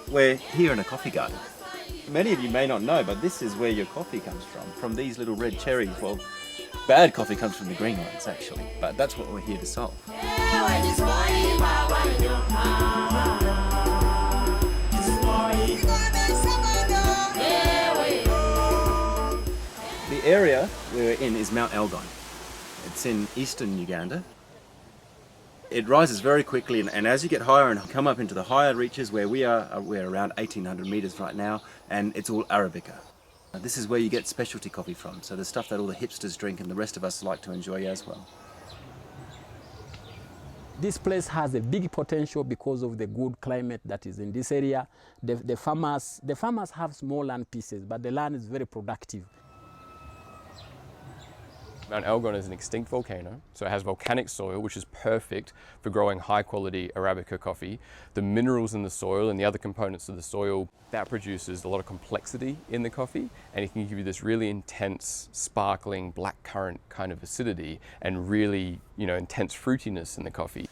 We're here in a coffee garden. Many of you may not know, but this is where your coffee comes from these little red cherries. Well, bad coffee comes from the green ones, actually, but that's what we're here to solve. The area we're in is Mount Elgon. It's in eastern Uganda. It rises very quickly, and as you get higher and come up into the higher reaches where we're around 1,800 meters right now, and it's all Arabica. This is where you get specialty coffee from, so the stuff that all the hipsters drink and the rest of us like to enjoy as well. This place has a big potential because of the good climate that is in this area. The farmers have small land pieces, but the land is very productive. Mount Elgon is an extinct volcano, so it has volcanic soil, which is perfect for growing high-quality Arabica coffee. The minerals in the soil and the other components of the soil, that produces a lot of complexity in the coffee, and it can give you this really intense, sparkling, black currant kind of acidity and really, intense fruitiness in the coffee.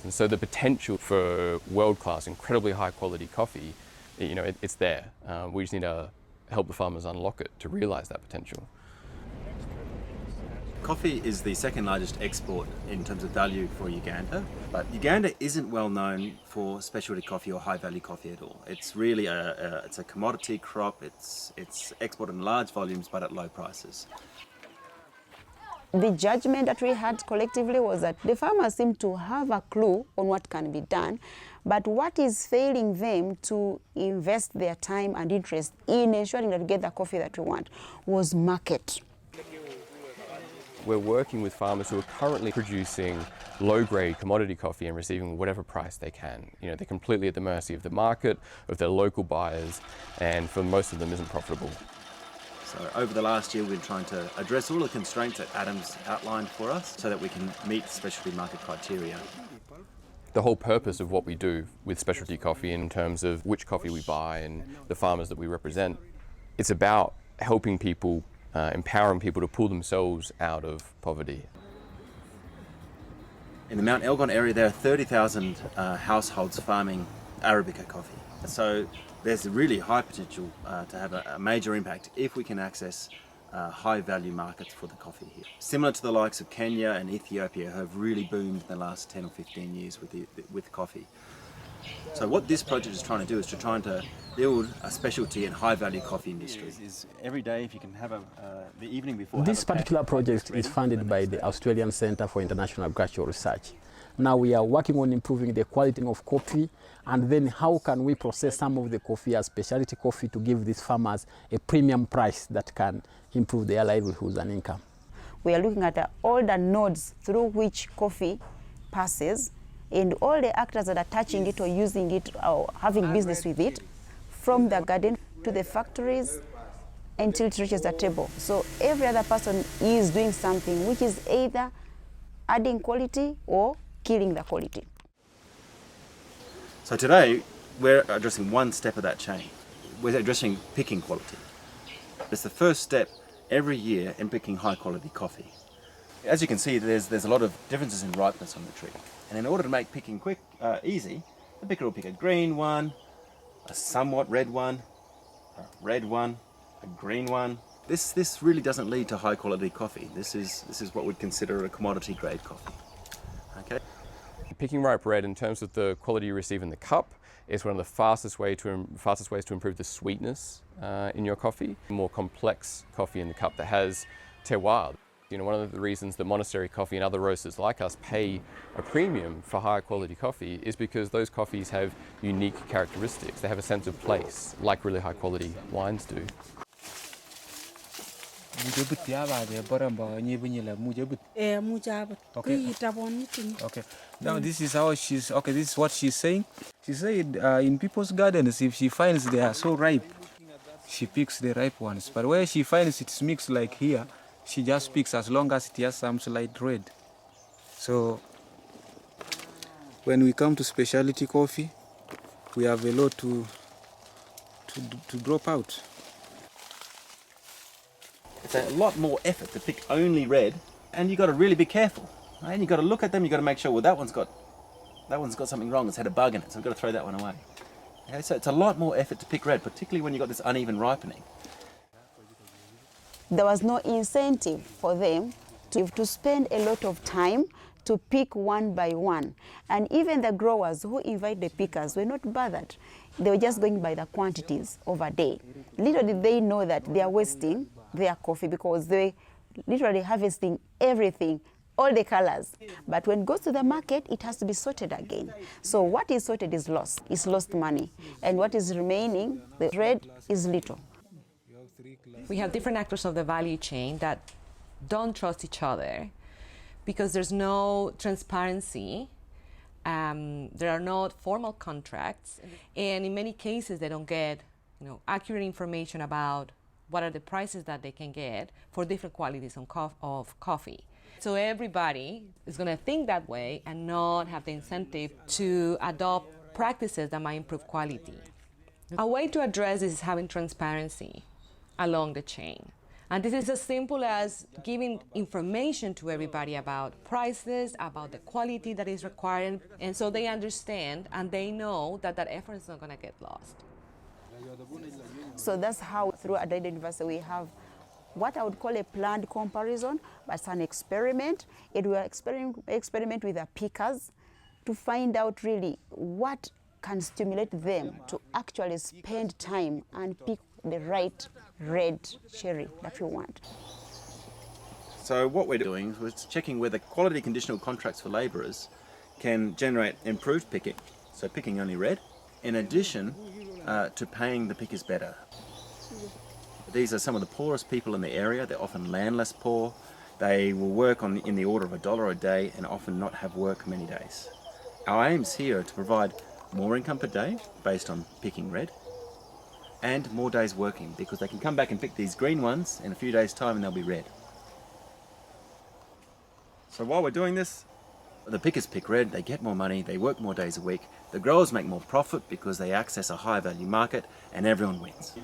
And so the potential for world-class, incredibly high-quality coffee, it's there. We just need to help the farmers unlock it to realize that potential. Coffee is the second largest export in terms of value for Uganda, but Uganda isn't well known for specialty coffee or high value coffee at all. It's really it's a commodity crop. It's exported in large volumes but at low prices. The judgment that we had collectively was that the farmers seem to have a clue on what can be done, but what is failing them to invest their time and interest in ensuring that we get the coffee that we want was market. We're working with farmers who are currently producing low-grade commodity coffee and receiving whatever price they can. They're completely at the mercy of the market, of their local buyers, and for most of them isn't profitable. So over the last year, we've been trying to address all the constraints that Adam's outlined for us so that we can meet specialty market criteria. The whole purpose of what we do with specialty coffee in terms of which coffee we buy and the farmers that we represent, it's about helping people empowering people to pull themselves out of poverty. In the Mount Elgon area, there are 30,000 households farming Arabica coffee. So there's really high potential to have a major impact if we can access high value markets for the coffee here. Similar to the likes of Kenya and Ethiopia, who have really boomed in the last 10 or 15 years with coffee. So what this project is trying to do is to build a specialty and high value coffee industry. Is every day if you can have the evening before. This particular project is funded by the Australian Centre for International Agricultural Research. Now we are working on improving the quality of coffee, and then how can we process some of the coffee as specialty coffee to give these farmers a premium price that can improve their livelihoods and income. We are looking at all the nodes through which coffee passes, and all the actors that are touching it or using it or having business with it, from the garden to the factories until it reaches the table. So every other person is doing something which is either adding quality or killing the quality. So today we're addressing one step of that chain. We're addressing picking quality. It's the first step every year in picking high quality coffee. As you can see, there's a lot of differences in ripeness on the tree. And in order to make picking easy, the picker will pick a green one, a somewhat red one, a red one, a green one. This really doesn't lead to high quality coffee. This is what we'd consider a commodity grade coffee. Okay. Picking ripe red in terms of the quality you receive in the cup is one of the fastest ways to improve the sweetness in your coffee. More complex coffee in the cup that has terroir. One of the reasons that monastery coffee and other roasters like us pay a premium for higher quality coffee is because those coffees have unique characteristics. They have a sense of place, like really high quality wines do. Okay. Now this is how this is what she's saying. She said in people's gardens, if she finds they are so ripe, she picks the ripe ones. But where she finds it's mixed like here, she just picks as long as it has some slight red. So when we come to specialty coffee, we have a lot to drop out. It's a lot more effort to pick only red, and you got to really be careful. Right? And you got to look at them. You got to make sure, well, that one's got something wrong. It's had a bug in it, so we've got to throw that one away. Okay, so it's a lot more effort to pick red, particularly when you've got this uneven ripening. There was no incentive for them to spend a lot of time to pick one by one. And even the growers who invite the pickers were not bothered. They were just going by the quantities of a day. Little did they know that they are wasting their coffee because they literally harvesting everything, all the colors. But when it goes to the market, it has to be sorted again. So what is sorted is lost. It's lost money. And what is remaining, the red, is little. We have different actors of the value chain that don't trust each other because there's no transparency. There are no formal contracts, and in many cases they don't get accurate information about what are the prices that they can get for different qualities of coffee. So everybody is going to think that way and not have the incentive to adopt practices that might improve quality. A way to address this is having transparency along the chain. And this is as simple as giving information to everybody about prices, about the quality that is required, and so they understand and they know that that effort is not going to get lost. So that's how, through Adelaide University, we have what I would call a planned comparison, but it's an experiment. It will experiment with the pickers to find out really what can stimulate them to actually spend time and pick the right red cherry that we want. So what we're doing is checking whether quality conditional contracts for labourers can generate improved picking, so picking only red, in addition to paying the pickers better. These are some of the poorest people in the area. They're often landless poor. They will work in the order of $1 a day and often not have work many days. Our aims here are to provide more income per day based on picking red, and more days working, because they can come back and pick these green ones in a few days' time and they'll be red. So while we're doing this, the pickers pick red, they get more money, they work more days a week, the growers make more profit because they access a high value market, and everyone wins.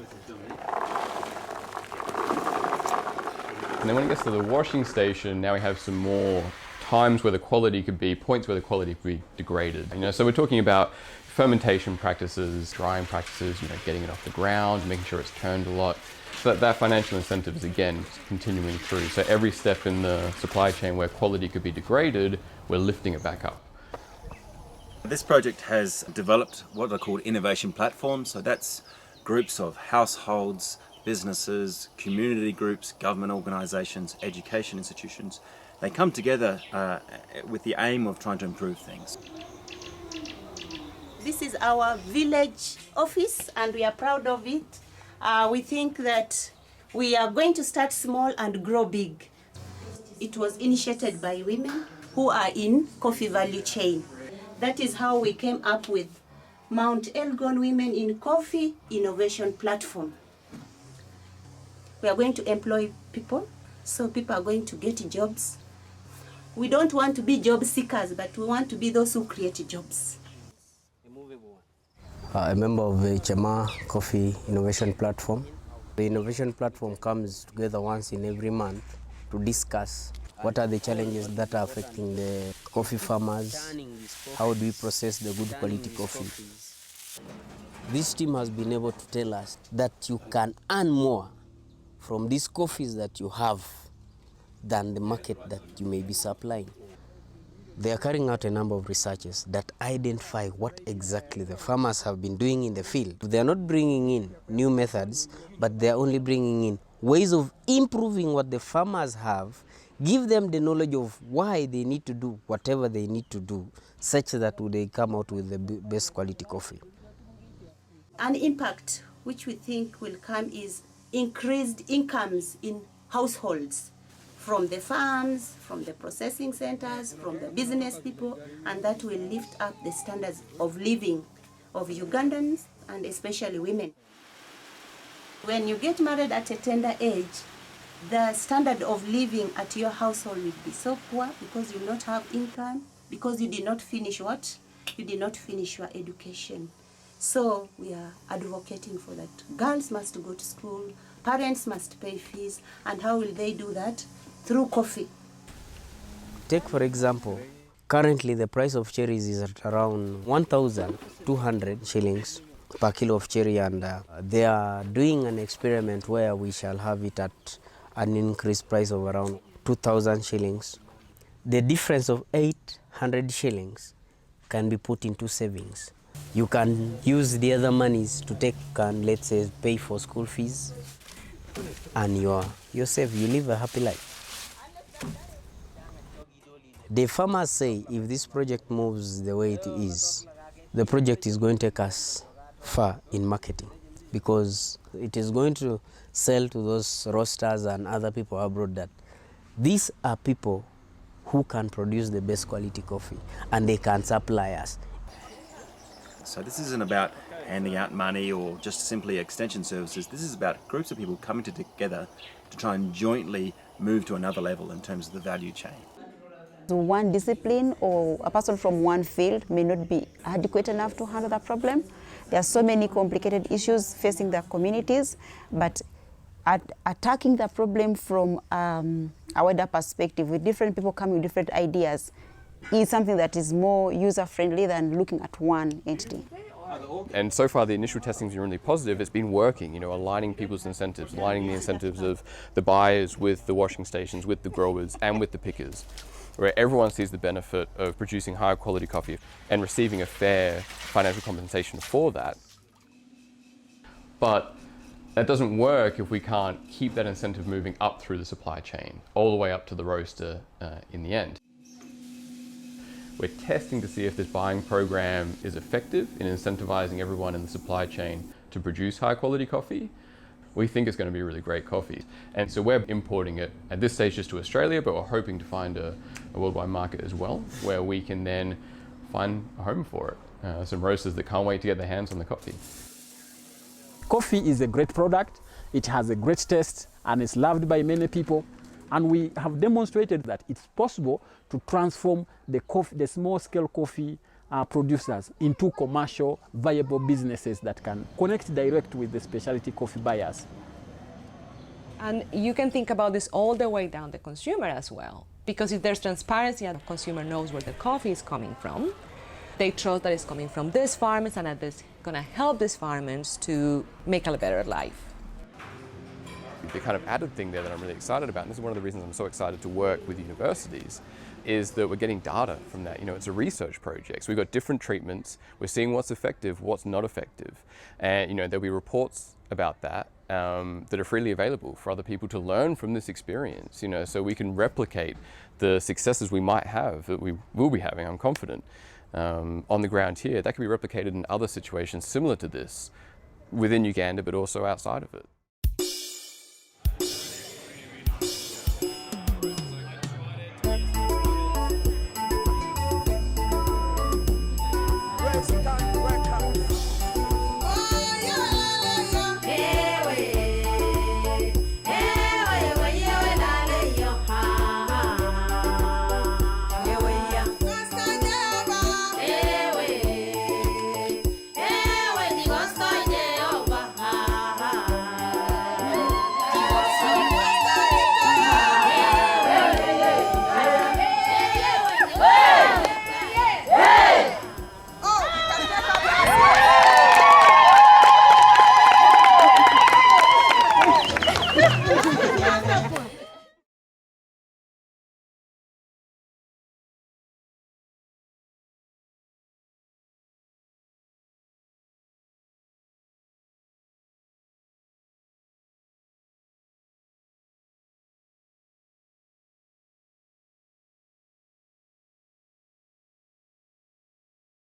And then when it gets to the washing station, now we have some more times where the quality could be, points where the quality could be degraded. So we're talking about fermentation practices, drying practices, getting it off the ground, making sure it's turned a lot. So that financial incentive is again continuing through. So every step in the supply chain where quality could be degraded, we're lifting it back up. This project has developed what are called innovation platforms. So that's groups of households, businesses, community groups, government organisations, education institutions. They come together with the aim of trying to improve things. This is our village office and we are proud of it. We think that we are going to start small and grow big. It was initiated by women who are in coffee value chain. That is how we came up with Mount Elgon Women in Coffee Innovation Platform. We are going to employ people, so people are going to get jobs. We don't want to be job seekers, but we want to be those who create jobs. A member of the Chama Coffee Innovation Platform. The innovation platform comes together once in every month to discuss what are the challenges that are affecting the coffee farmers, how do we process the good quality coffee. This team has been able to tell us that you can earn more from these coffees that you have than the market that you may be supplying. They are carrying out a number of researches that identify what exactly the farmers have been doing in the field. They are not bringing in new methods, but they are only bringing in ways of improving what the farmers have, give them the knowledge of why they need to do whatever they need to do, such that they come out with the best quality coffee. An impact which we think will come is increased incomes in households, from the farms, from the processing centers, from the business people, and that will lift up the standards of living of Ugandans and especially women. When you get married at a tender age, the standard of living at your household will be so poor because you will not have income, because you did not finish what? You did not finish your education. So we are advocating for that. Girls must go to school, parents must pay fees, and how will they do that? Through coffee. Take for example, currently the price of cherries is at around 1,200 shillings per kilo of cherry, and they are doing an experiment where we shall have it at an increased price of around 2,000 shillings. The difference of 800 shillings can be put into savings. You can use the other monies to take and, let's say, pay for school fees, and you're safe, you live a happy life. The farmers say if this project moves the way it is, the project is going to take us far in marketing, because it is going to sell to those roasters and other people abroad that these are people who can produce the best quality coffee and they can supply us. So this isn't about handing out money or just simply extension services. This is about groups of people coming together to try and jointly move to another level in terms of the value chain. One discipline or a person from one field may not be adequate enough to handle that problem. There are so many complicated issues facing their communities, but attacking the problem from a wider perspective with different people coming with different ideas is something that is more user-friendly than looking at one entity. And so far the initial testing's been really positive. It's been working, aligning people's incentives, aligning the incentives of the buyers with the washing stations, with the growers and with the pickers, where everyone sees the benefit of producing higher quality coffee and receiving a fair financial compensation for that. But that doesn't work if we can't keep that incentive moving up through the supply chain, all the way up to the roaster in the end. We're testing to see if this buying program is effective in incentivizing everyone in the supply chain to produce high quality coffee. We think it's going to be really great coffee. And so we're importing it at this stage just to Australia, but we're hoping to find a worldwide market as well, where we can then find a home for it. Some roasters that can't wait to get their hands on the coffee. Coffee is a great product. It has a great taste and it's loved by many people. And we have demonstrated that it's possible to transform the small-scale coffee producers into commercial, viable businesses that can connect direct with the specialty coffee buyers. And you can think about this all the way down the consumer as well. Because if there's transparency and the consumer knows where the coffee is coming from, they trust that it's coming from these farmers and that it's going to help these farmers to make a better life. The kind of added thing there that I'm really excited about, and this is one of the reasons I'm so excited to work with universities, is that we're getting data from that. It's a research project. So we've got different treatments. We're seeing what's effective, what's not effective. And there'll be reports about that that are freely available for other people to learn from this experience, so we can replicate the successes we might have, that we will be having, I'm confident, on the ground here. That can be replicated in other situations similar to this within Uganda, but also outside of it.